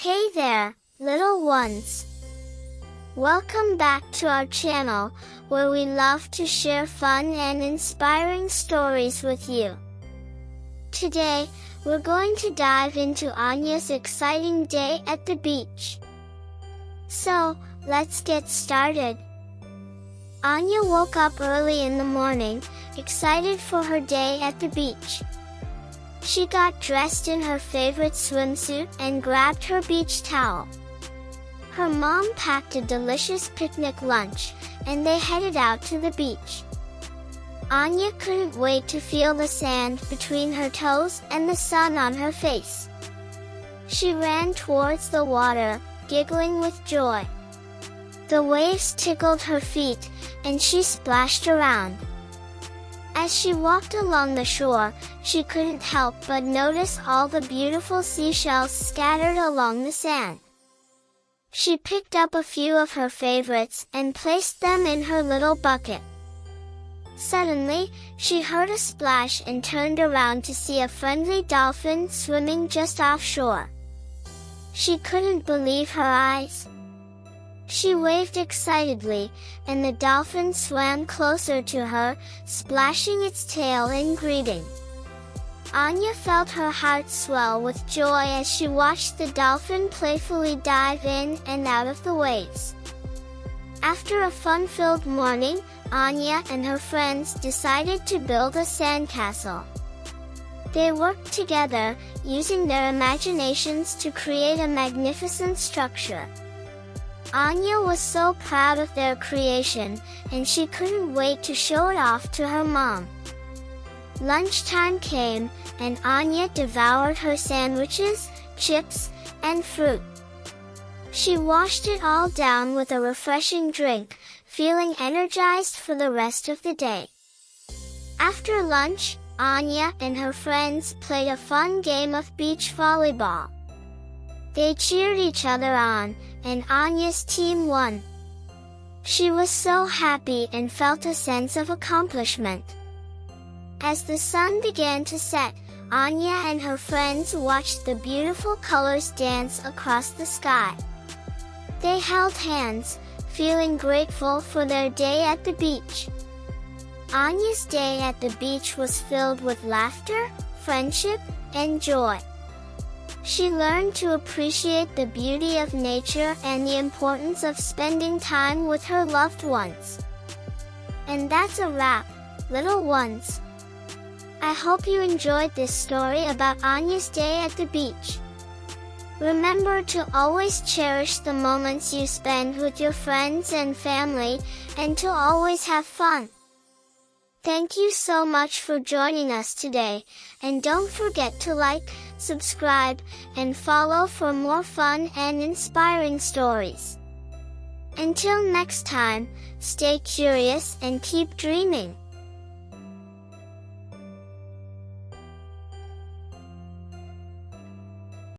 Hey there, little ones! Welcome back to our channel, where we love to share fun and inspiring stories with you. Today, we're going to dive into Anya's exciting day at the beach. So, let's get started. Anya woke up early in the morning, excited for her day at the beach. She got dressed in her favorite swimsuit and grabbed her beach towel. Her mom packed a delicious picnic lunch, and they headed out to the beach. Anya couldn't wait to feel the sand between her toes and the sun on her face. She ran towards the water, giggling with joy. The waves tickled her feet, and she splashed around. As she walked along the shore, she couldn't help but notice all the beautiful seashells scattered along the sand. She picked up a few of her favorites and placed them in her little bucket. Suddenly, she heard a splash and turned around to see a friendly dolphin swimming just offshore. She couldn't believe her eyes. She waved excitedly, and the dolphin swam closer to her, splashing its tail in greeting. Anya felt her heart swell with joy as she watched the dolphin playfully dive in and out of the waves. After a fun-filled morning, Anya and her friends decided to build a sandcastle. They worked together, using their imaginations to create a magnificent structure. Anya was so proud of their creation, and she couldn't wait to show it off to her mom. Lunchtime came, and Anya devoured her sandwiches, chips, and fruit. She washed it all down with a refreshing drink, feeling energized for the rest of the day. After lunch, Anya and her friends played a fun game of beach volleyball. They cheered each other on, and Anya's team won. She was so happy and felt a sense of accomplishment. As the sun began to set, Anya and her friends watched the beautiful colors dance across the sky. They held hands, feeling grateful for their day at the beach. Anya's day at the beach was filled with laughter, friendship, and joy. She learned to appreciate the beauty of nature and the importance of spending time with her loved ones. And that's a wrap, little ones. I hope you enjoyed this story about Anya's day at the beach. Remember to always cherish the moments you spend with your friends and family, and to always have fun. Thank you so much for joining us today, and don't forget to like, subscribe, and follow for more fun and inspiring stories. Until next time, stay curious and keep dreaming.